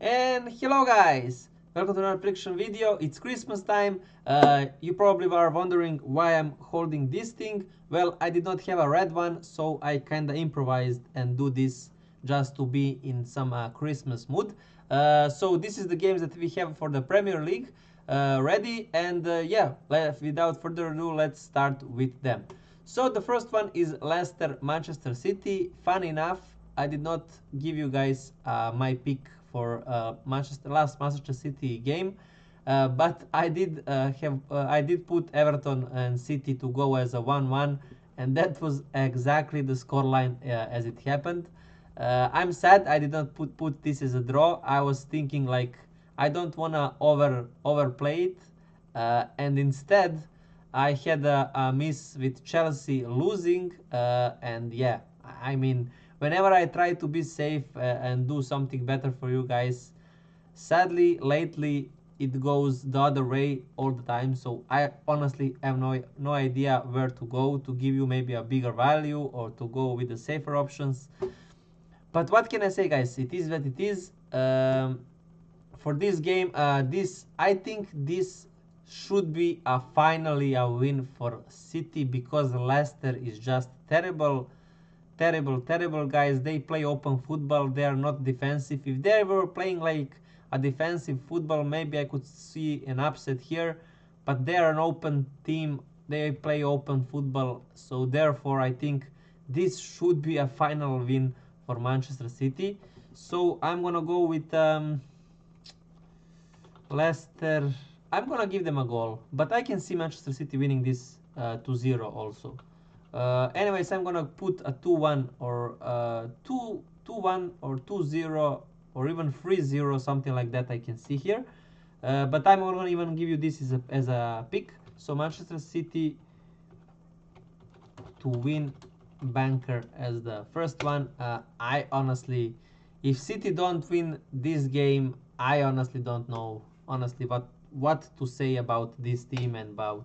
And hello guys! Welcome to another prediction video. It's Christmas time. You probably are wondering why I'm holding this thing. Well, I did not have a red one, so I kinda improvised and do this just to be in some Christmas mood. So this is the games that we have for the Premier League ready, and yeah, without further ado, let's start with them. So the first one is Leicester Manchester City. Fun enough, I did not give you guys my pick for last Manchester City game, but I did put Everton and City to go as a 1-1, and that was exactly the scoreline as it happened. I'm sad I did not put this as a draw. I was thinking like I don't wanna overplay it, and instead I had a miss with Chelsea losing, and yeah, I mean, whenever I try to be safe and do something better for you guys, sadly, lately it goes the other way all the time. So I honestly have no idea where to go to give you maybe a bigger value or to go with the safer options. But what can I say, guys? It is what it is. For this game, I think this should be finally a win for City because Leicester is just terrible, terrible, guys. They play open football. They are not defensive. If they were playing like a defensive football, maybe I could see an upset here. But they are an open team. They play open football. So therefore, I think this should be a final win for Manchester City. So I'm gonna go with Leicester. I'm gonna give them a goal, but I can see Manchester City winning this 2-0 also. Anyways, I'm gonna put a 2-1 or 2-1 or 2-0 or even 3-0, something like that I can see here. But I'm gonna even give you this as a pick. So Manchester City to win banker as the first one. I honestly, if City don't win this game, I honestly don't know honestly what to say about this team and about.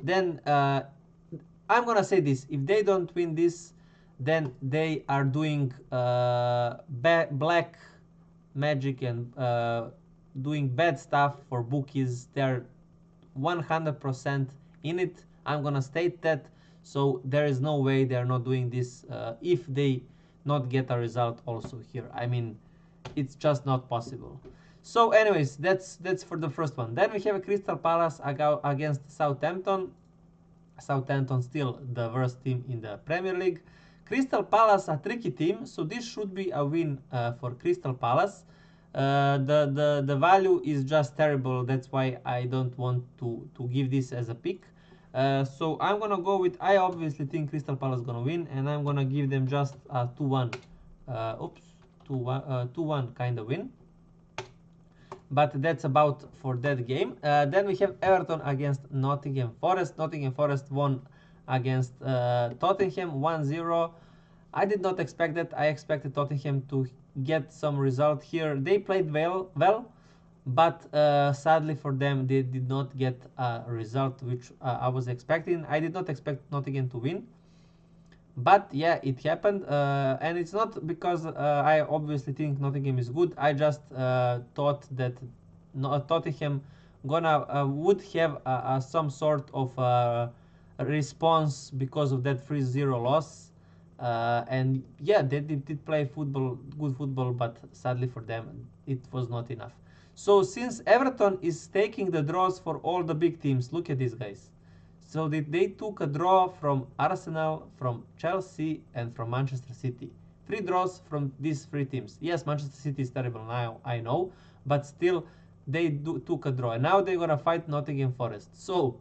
Then I'm gonna say this: if they don't win this, then they are doing black magic and doing bad stuff for bookies. They're 100% in it. I'm gonna state that. So there is no way they are not doing this if they not get a result also here. I mean, it's just not possible. So anyways, that's for the first one. Then we have a Crystal Palace against Southampton. Southampton still the worst team in the Premier League. Crystal Palace a tricky team, so this should be a win for Crystal Palace. The value is just terrible. That's why I don't want to give this as a pick. So I'm gonna go with. I obviously think Crystal Palace gonna win, and I'm gonna give them just a 2-1. Oops, 2-1 kind of win. But that's about for that game. Then we have Everton against Nottingham Forest. Nottingham Forest won against Tottenham 1-0. I did not expect that. I expected Tottenham to get some result here. They played well, but sadly for them, they did not get a result which I was expecting. I did not expect Nottingham to win. But yeah, it happened, and it's not because I obviously think Nottingham is good. I just thought that Tottenham would have some sort of response because of that 3-0 loss. And yeah, they did play good football, but sadly for them, it was not enough. So since Everton is taking the draws for all the big teams, look at these guys. So they took a draw from Arsenal, from Chelsea, and from Manchester City. 3 draws from these 3 teams. Yes, Manchester City is terrible now, I know, but still they took a draw. And now they're gonna fight Nottingham Forest. So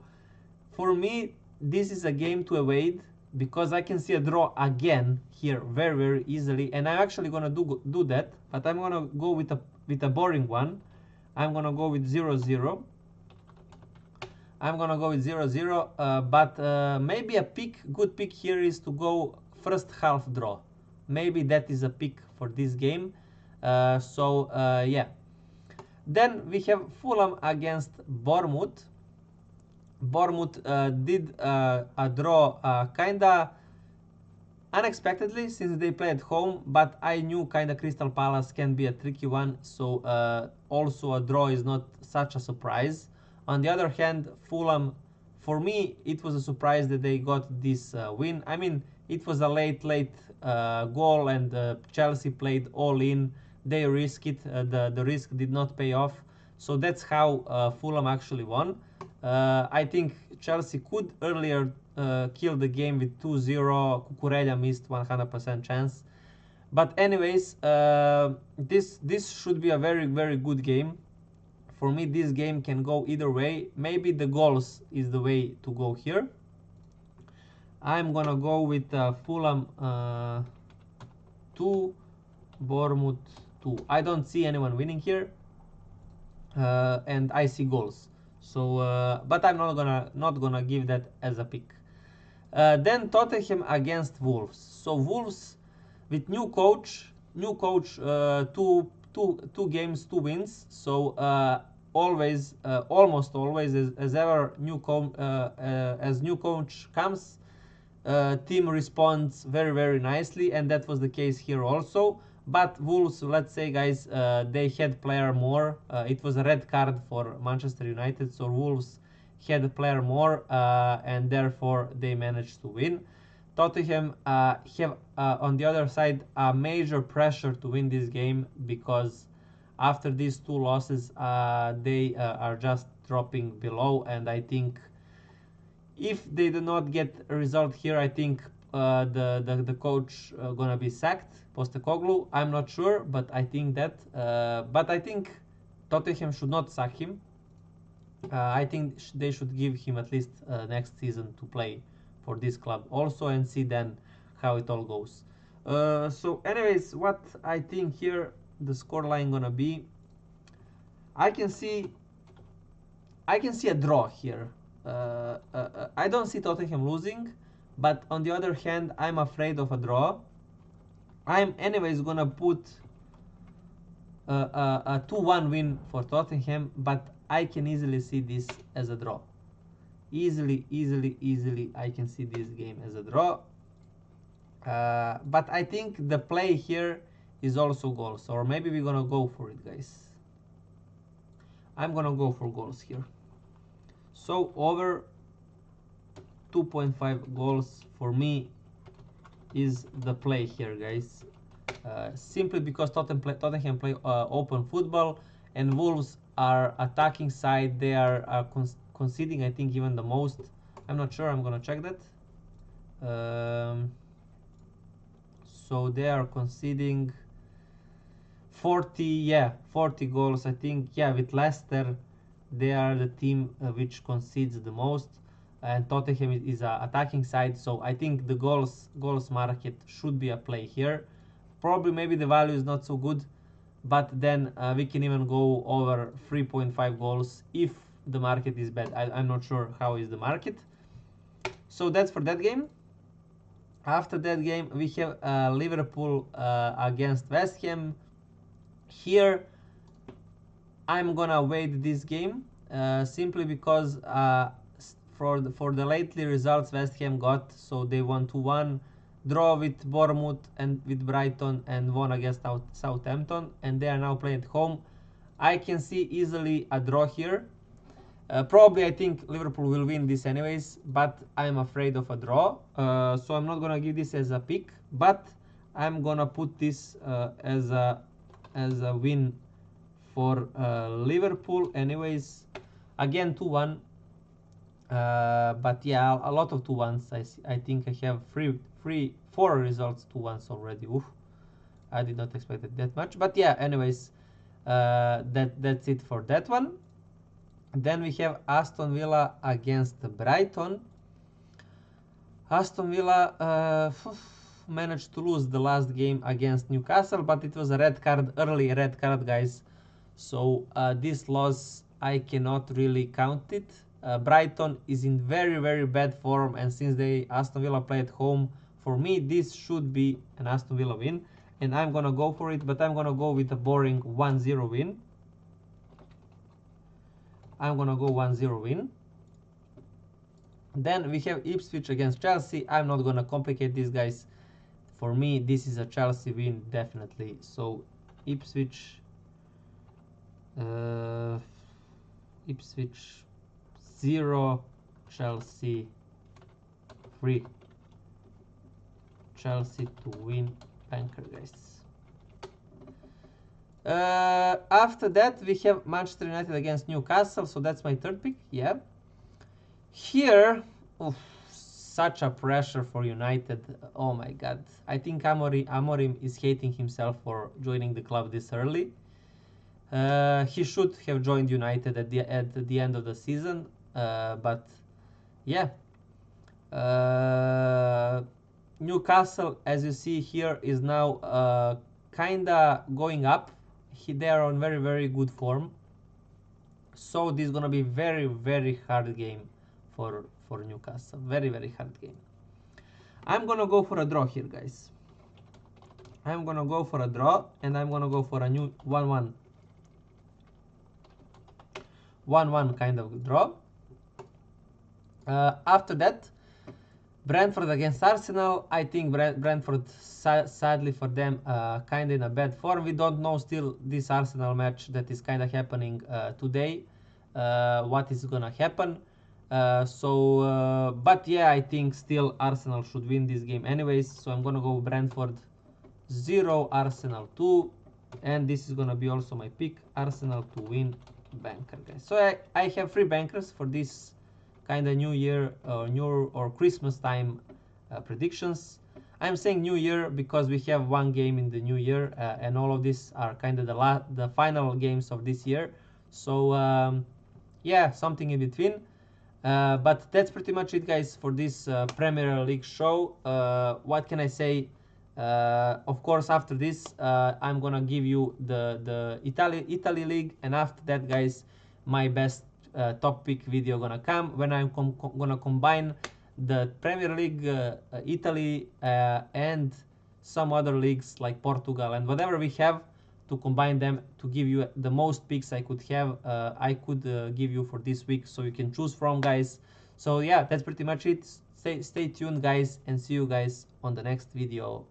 for me, this is a game to avoid because I can see a draw again here very easily, and I'm actually gonna do that. But I'm gonna go with a boring one. I'm gonna go with 0-0. I'm gonna go with 0-0, but maybe a good pick here is to go first half draw. Maybe that is a pick for this game. Yeah. Then we have Fulham against Bournemouth. Bournemouth did a draw, kinda unexpectedly since they play at home, but I knew kind of Crystal Palace can be a tricky one, so also a draw is not such a surprise. On the other hand, Fulham, for me, it was a surprise that they got this win. I mean, it was a late goal, and Chelsea played all in. They risked it. The risk did not pay off. So that's how Fulham actually won. I think Chelsea could earlier kill the game with 2-0. Cucurella missed 100% chance. But anyways, this should be a very good game. For me, this game can go either way. Maybe the goals is the way to go here. I'm gonna go with Fulham 2, Bournemouth 2. I don't see anyone winning here, and I see goals. So, but I'm not gonna give that as a pick. Then Tottenham against Wolves. So Wolves with new coach, two games, 2 wins. So always, almost always, as ever, as new coach comes, team responds very nicely, and that was the case here also. But Wolves, let's say, guys, they had player more. It was a red card for Manchester United, so Wolves had a player more, and therefore they managed to win. Tottenham have on the other side a major pressure to win this game, because after these 2 losses they are just dropping below, and I think if they do not get a result here, I think the coach gonna be sacked, Postecoglou. I'm not sure, but I think that. But I think Tottenham should not sack him. I think they should give him at least next season to play for this club also, and see then how it all goes. So anyways, what I think here the scoreline gonna be, I can see a draw here. I don't see Tottenham losing, but on the other hand, I'm afraid of a draw. I'm anyways gonna put a 2-1 win for Tottenham, but I can easily see this as a draw. Easily, I can see this game as a draw. But I think the play here is also goals, or maybe we're gonna go for it, guys. I'm gonna go for goals here. So over 2.5 goals for me is the play here, guys. Simply because Tottenham play open football, and Wolves are attacking side. They are conceding, I think, even the most. I'm not sure. I'm gonna check that. So they are conceding 40 goals, I think. Yeah, with Leicester, they are the team which concedes the most, and Tottenham is a attacking side, so I think the goals market should be a play here. Probably maybe the value is not so good, but then we can even go over 3.5 goals if the market is bad. I'm not sure how is the market. So that's for that game. After that game, we have Liverpool against West Ham. Here I'm gonna wait this game simply because for the lately results West Ham got, so they won 2-1, draw with Bournemouth and with Brighton, and won against Southampton, and they are now playing at home. I can see easily a draw here. Probably I think Liverpool will win this anyways, but I'm afraid of a draw, so I'm not gonna give this as a pick, but I'm gonna put this as a win for Liverpool anyways. Again 2-1, but yeah, a lot of 2-1s. I think I have 4 results 2-1s already. Oof, I did not expect it that much, but yeah, anyways, that's it for that one. Then we have Aston Villa against Brighton. Aston Villa managed to lose the last game against Newcastle, but it was a early red card, guys. So this loss, I cannot really count it. Brighton is in very bad form, and since Aston Villa play at home, for me this should be an Aston Villa win, and I'm gonna go for it, but I'm gonna go with a boring 1-0 win. I'm gonna go 1-0 win. Then we have Ipswich against Chelsea. I'm not gonna complicate these guys. for me this is a Chelsea win definitely. So Ipswich, Ipswich 0, Chelsea 3. Chelsea to win, banker, guys. After that we have Manchester United against Newcastle, so that's my third pick. Yeah, here, oof, such a pressure for United. Oh my god, I think Amorim is hating himself for joining the club this early. He should have joined United at the end of the season, but yeah. Newcastle, as you see here, is now kinda going up. They are on very good form. So this is gonna be very hard game for Newcastle. Very hard game. I'm gonna go for a draw here, guys. I'm gonna go for a draw, and I'm gonna go for a new 1-1. 1-1 kind of draw. After that, Brentford against Arsenal. I think Brentford, sadly for them, kind of in a bad form. We don't know still this Arsenal match that is kind of happening today. What is gonna happen? But yeah, I think still Arsenal should win this game anyways. So I'm gonna go Brentford 0, Arsenal 2, and this is gonna be also my pick, Arsenal to win, banker, guys. So I have 3 bankers for this kind of New Year or Christmas time predictions. I'm saying New Year because we have 1 game in the New Year, and all of these are kind of the final games of this year. So yeah, something in between. But that's pretty much it, guys, for this Premier League show. What can I say? Of course, after this, I'm gonna give you the Italy League, and after that, guys, my best top pick video gonna come when I'm gonna combine the Premier League, Italy, and some other leagues like Portugal and whatever we have, to combine them to give you the most picks I could have. I could give you for this week, so you can choose from, guys. So yeah, that's pretty much it. Stay tuned, guys, and see you guys on the next video.